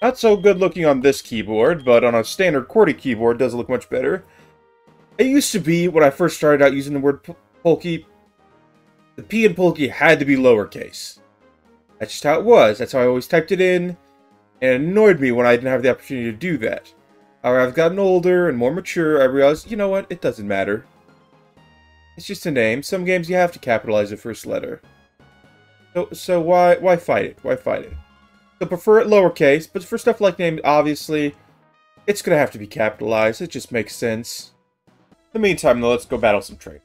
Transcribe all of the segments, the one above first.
Not so good looking on this keyboard, but on a standard QWERTY keyboard, it does look much better. It used to be, when I first started out using the word Polky, the P in Polky had to be lowercase. That's just how it was. That's how I always typed it in, and it annoyed me when I didn't have the opportunity to do that. However, I've gotten older and more mature, I realized, you know what, it doesn't matter. It's just a name. Some games you have to capitalize the first letter. So why fight it? Why fight it? So prefer it lowercase, but for stuff like names, obviously, it's gonna have to be capitalized. It just makes sense. In the meantime, though, let's go battle some trade.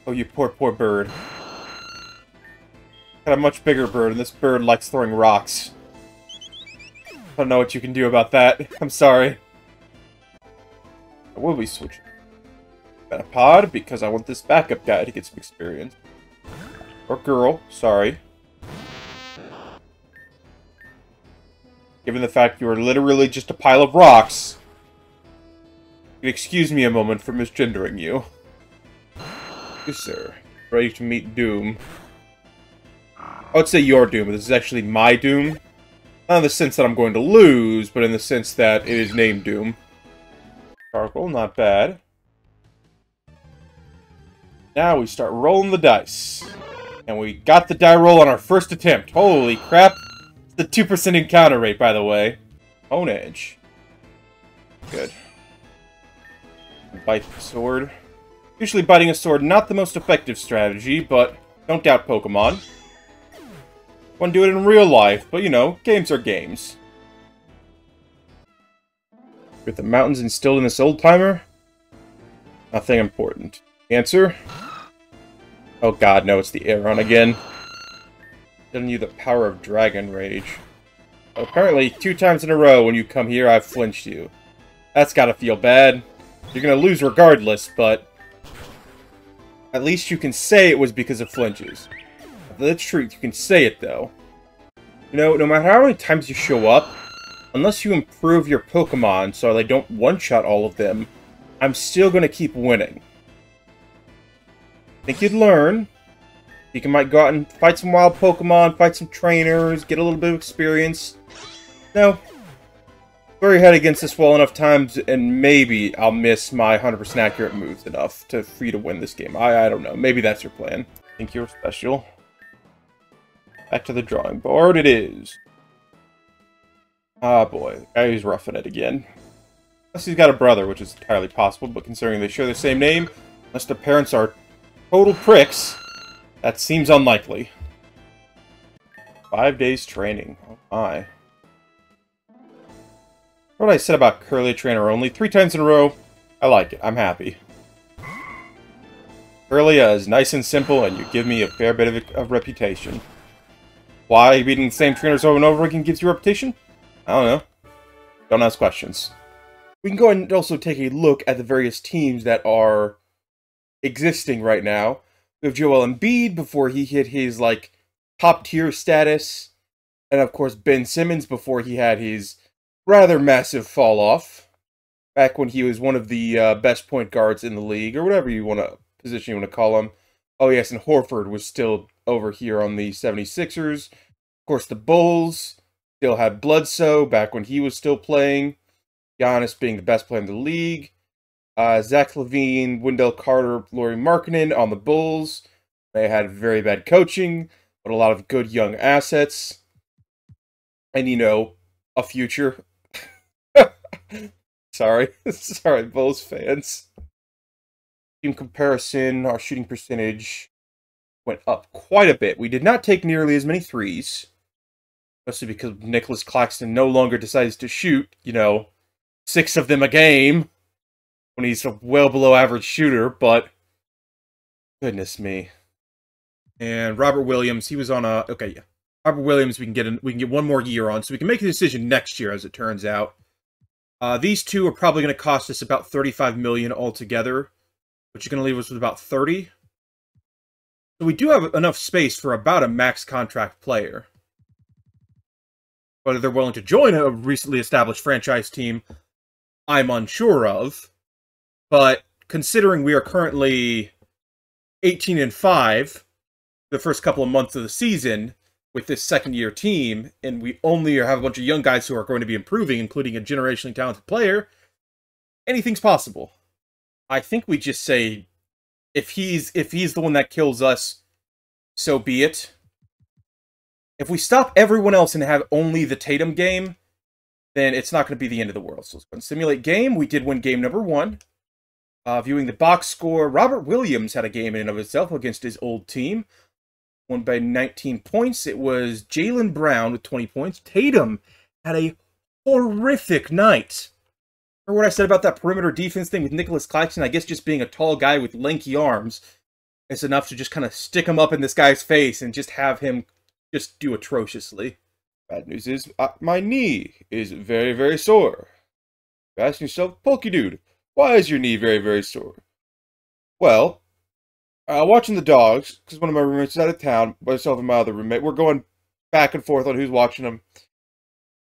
Oh, you poor bird. Got a much bigger bird, and this bird likes throwing rocks. I don't know what you can do about that. I'm sorry. I will be switching. Got a pod, because I want this backup guy to get some experience. Or girl, sorry. Given the fact you are literally just a pile of rocks, you can excuse me a moment for misgendering you. Yes, sir. Ready to meet Doom. I would say your Doom, but this is actually my Doom. Not in the sense that I'm going to lose, but in the sense that it is named Doom. Charcoal, not bad. Now we start rolling the dice. And we got the die roll on our first attempt. Holy crap. It's the 2% encounter rate, by the way. Bone Edge. Good. Bite the sword. Usually biting a sword, not the most effective strategy, but don't doubt Pokemon. Wouldn't do it in real life, but you know, games are games. With the mountains instilled in this old-timer? Nothing important. Answer? Oh god, no, it's the Aeron again. Giving you the power of Dragon Rage. Apparently, 2 times in a row when you come here, I've flinched you. That's gotta feel bad. You're gonna lose regardless, but at least you can say it was because of flinches. That's true, you can say it, though. You know, no matter how many times you show up, unless you improve your Pokemon so they don't one-shot all of them, I'm still gonna keep winning. Think you'd learn. You might go out and fight some wild Pokemon, fight some trainers, get a little bit of experience. No. Throw your head against this wall enough times, and maybe I'll miss my 100% accurate moves enough for you to win this game. I don't know. Maybe that's your plan. Think you're special. Back to the drawing board it is. Ah, boy. The guy who's roughing it again. Unless he's got a brother, which is entirely possible, but considering they share the same name, unless their parents are total pricks, that seems unlikely. 5 days training. Oh my. What I said about Curly Trainer only 3 times in a row, I like it. I'm happy. Curlia is nice and simple, and you give me a fair bit of reputation. Why beating the same trainers over and over again gives you a reputation? I don't know. Don't ask questions. We can go ahead and also take a look at the various teams that are existing right now. We have Joel Embiid before he hit his, like, top-tier status. And, of course, Ben Simmons before he had his rather massive fall-off. Back when he was one of the best point guards in the league, or whatever position you want to call him. Oh, yes, and Horford was still over here on the 76ers. Of course, the Bulls still had Bledsoe back when he was still playing. Giannis being the best player in the league. Zach LaVine, Wendell Carter, Lauri Markkanen on the Bulls. They had very bad coaching, but a lot of good young assets. And, you know, a future. Sorry. Sorry, Bulls fans. In comparison, our shooting percentage went up quite a bit. We did not take nearly as many threes. Mostly because Nicholas Claxton no longer decides to shoot, you know, 6 of them a game. When he's a well below average shooter, but goodness me. And Robert Williams, he was on a yeah. Robert Williams, we can get 1 more year on, so we can make a decision next year, as it turns out. These 2 are probably going to cost us about $35 million altogether, which is going to leave us with about 30. So we do have enough space for about a max contract player. Whether they're willing to join a recently established franchise team, I'm unsure of. But considering we are currently 18-5, the first couple of months of the season, with this second-year team, and we only have a bunch of young guys who are going to be improving, including a generationally talented player, anything's possible. I think we just say, if he's the one that kills us, so be it. If we stop everyone else and have only the Tatum game, then it's not going to be the end of the world. So let's go and simulate game. We did win game number 1. Viewing the box score, Robert Williams had a game in and of itself against his old team. Won by 19 points. It was Jaylen Brown with 20 points. Tatum had a horrific night. Remember what I said about that perimeter defense thing with Nicholas Claxton? I guess just being a tall guy with lanky arms is enough to just kind of stick him up in this guy's face and just have him just do atrociously. Bad news is, my knee is very, very sore. You're asking yourself, Polkidude, why is your knee very, very sore? Well, watching the dogs, because one of my roommates is out of town, myself and my other roommate, we're going back and forth on who's watching them.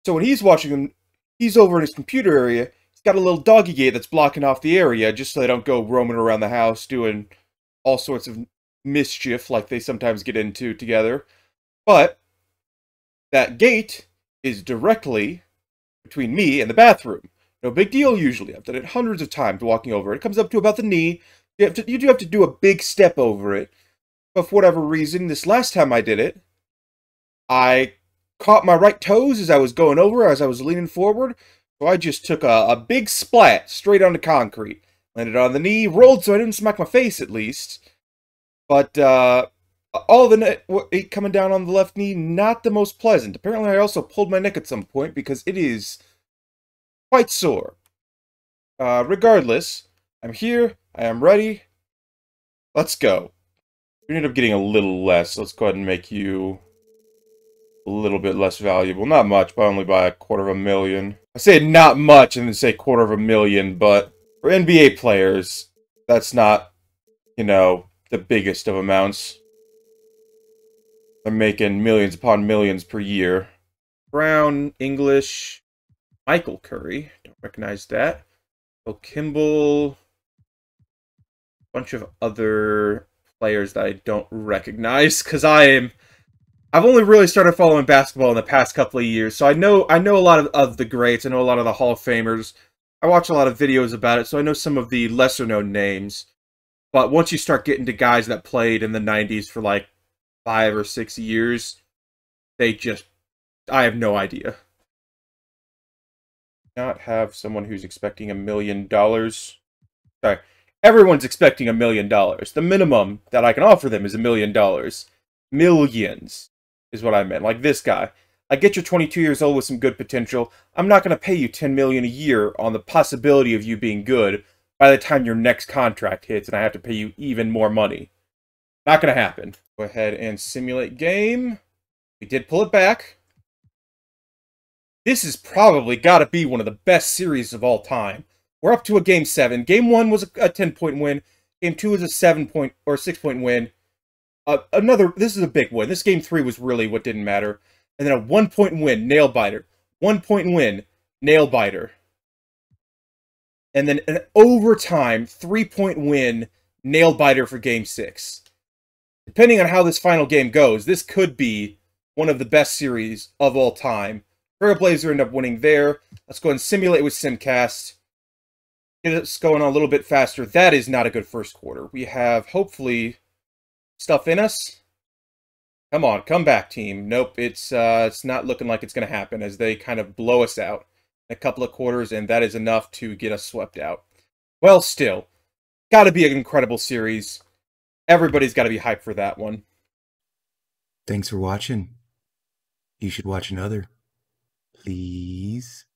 So when he's watching them, he's over in his computer area. He's got a little doggy gate that's blocking off the area, just so they don't go roaming around the house doing all sorts of mischief like they sometimes get into together. But that gate is directly between me and the bathroom. No big deal usually. I've done it hundreds of times walking over it. It comes up to about the knee. You do have to do a big step over it. But for whatever reason, this last time I did it, I caught my right toes as I was going over, as I was leaning forward. So I just took a big splat straight onto concrete. Landed on the knee, rolled so I didn't smack my face at least. But all the weight coming down on the left knee, not the most pleasant. Apparently I also pulled my neck at some point because it is quite sore. Regardless, I'm here. I am ready. Let's go. We ended up getting a little less. Let's go ahead and make you a little bit less valuable. Not much, but only by $250,000. I say not much and then say $250,000, but for NBA players, that's not, you know, the biggest of amounts. They're making millions upon millions per year. Brown, English, Michael Curry. Don't recognize that. Bill Kimball. Bunch of other players that I don't recognize because I've only really started following basketball in the past couple of years, so I know a lot of the greats. I know a lot of the Hall of Famers. I watch a lot of videos about it, so I know some of the lesser known names. But once you start getting to guys that played in the 90s for like 5 or 6 years, I have no idea. Not have someone who's expecting $1 million. Sorry. Everyone's expecting $1 million. The minimum that I can offer them is $1 million. Millions is what I meant. Like this guy. I get you're 22 years old with some good potential. I'm not going to pay you $10 million a year on the possibility of you being good by the time your next contract hits and I have to pay you even more money. Not going to happen. Go ahead and simulate game. We did pull it back. This has probably got to be one of the best series of all time. We're up to a Game 7. Game 1 was a 10-point win. Game 2 was a 7-point or 6-point win. This is a big win. This Game 3 was really what didn't matter. And then a 1-point win, nail-biter. 1-point win, nail-biter. And then an overtime 3-point win, nail-biter for Game 6. Depending on how this final game goes, this could be one of the best series of all time. Trailblazer end up winning there. Let's go and simulate with Simcast. Get us going on a little bit faster. That is not a good first quarter. We have, hopefully, stuff in us. Come on, come back, team. Nope, it's not looking like it's going to happen as they kind of blow us out in a couple of quarters, and that is enough to get us swept out. Well, still, got to be an incredible series. Everybody's got to be hyped for that one. Thanks for watching. You should watch another. Please.